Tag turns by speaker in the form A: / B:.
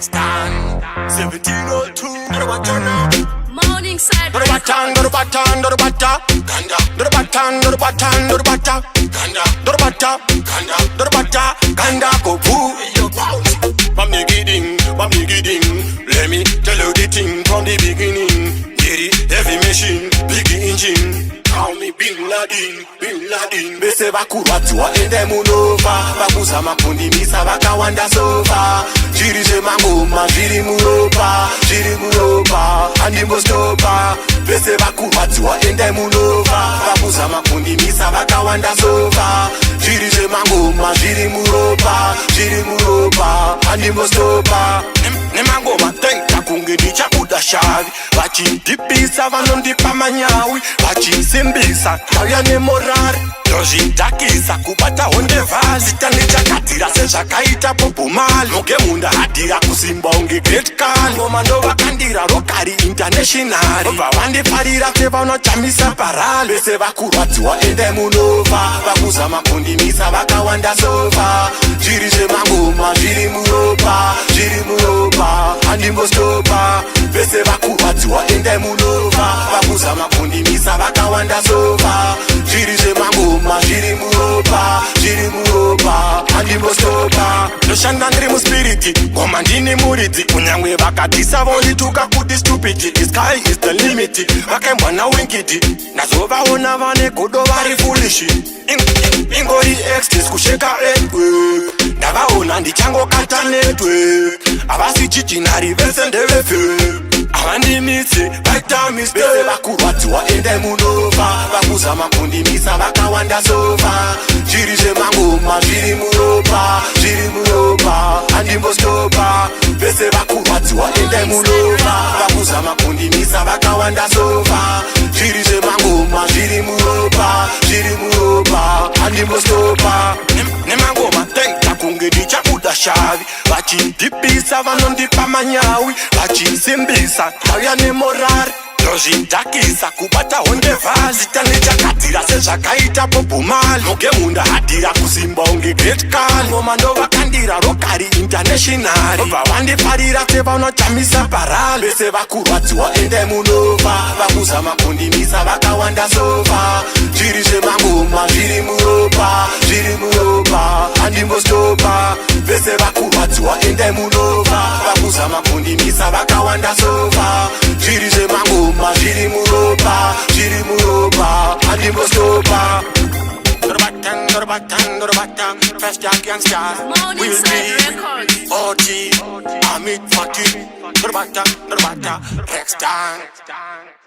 A: Rexton 1702.
B: Morning side.
A: Do the batan, do the batan, do the bata, ganda. Do the batan, do the batan, do the bata, ganda. Do the bata, ganda. Do the bata, ganda. Go poo, yo bounce. Bam digging. Let me tell you the thing from the beginning. Get it, heavy machine, big engine. Call me Bin Laden. Bese bakuratwa ende munova. Bakuza makundi misa bakawanda sofa. Jirije mangoma, jiri muropa. Andimbo stopa. Bese bakuratwa ende munova. Bakuza makundi misa bakawanda sofa. Jirije mangoma, jiri muropa. Andimbo stopa. Nemangoma tenka kungenicha udashavi. Vachindipisa vanondipa manyawi. Vachisimbisa kaya nemorari. Ndozvitakisa kubata hondevazi. Tanichakatira sezvakaita popumali. Muge munda hadira kusimba unge great kali. Ngoma ndovakandira rokari international. Obva vandifarira sevanochamisa parali. Vese vakurwadziwa ende munova. Vakuza makundimisa vakawanda sofa. Zviri zvemangoma zviri muropa. Andimbo stopa. Vese vakurwadziwa ende munova. Vakuza makundimisa vakawanda sofa. Zviri zvemangoma zviri muropa. Andimbo stopa. Ndoshanda ndiri muspiriti. Ngoma ndini muridzi. Kunyangwe vakatisa vondituka kuti stupidity. The sky is the limit. Vakembwa na winkiti. Ndazovaona vane godo vari foolish. Ingori extras kusheka network. Ndavaona ndichangokata network. Avasichichinari vese ndevefe. Avandimise vaita mistake. Vese vakurwadziwa ende munova. Vakuza makundimisa vakawanda sofa. Zviri zvemangoma zviri muropa. Andimbo stopa. Vese vakurwadziwa ende munova. Vakuza makundimisa vakawanda sofa. Zviri zvemangoma zviri muropa. Andimbo stopa. Nemangoma tenka kunge ndichabuda shavi. Vachindipisa vanondipa manyawi. Vachisimbisa kaya nemorari. Ndozvitakisa kubata hondevazi. Tanichakatira sezvakaita popumali. Muge munda hadira kusimba unge great kali. Ngoma ndovakandira rokari international. Obva vandifarira sevanochamisa parali. Vese vakurwadziwa ende munova. Vakuza makundimisa vakawanda sofa. Zviri zvemangoma zviri muropa. Andimbo stopa. Vese vakurwadziwa ende munova. Vakuza makundimisa vakawanda sofa. Zviri zvemangoma zviri muropa. Andimbo stopa. Dorbatan, fresh jack and stars.
B: Morning
A: Will
B: side
A: be
B: records.
A: OG, Amit Fati. Dorbata, Rexton.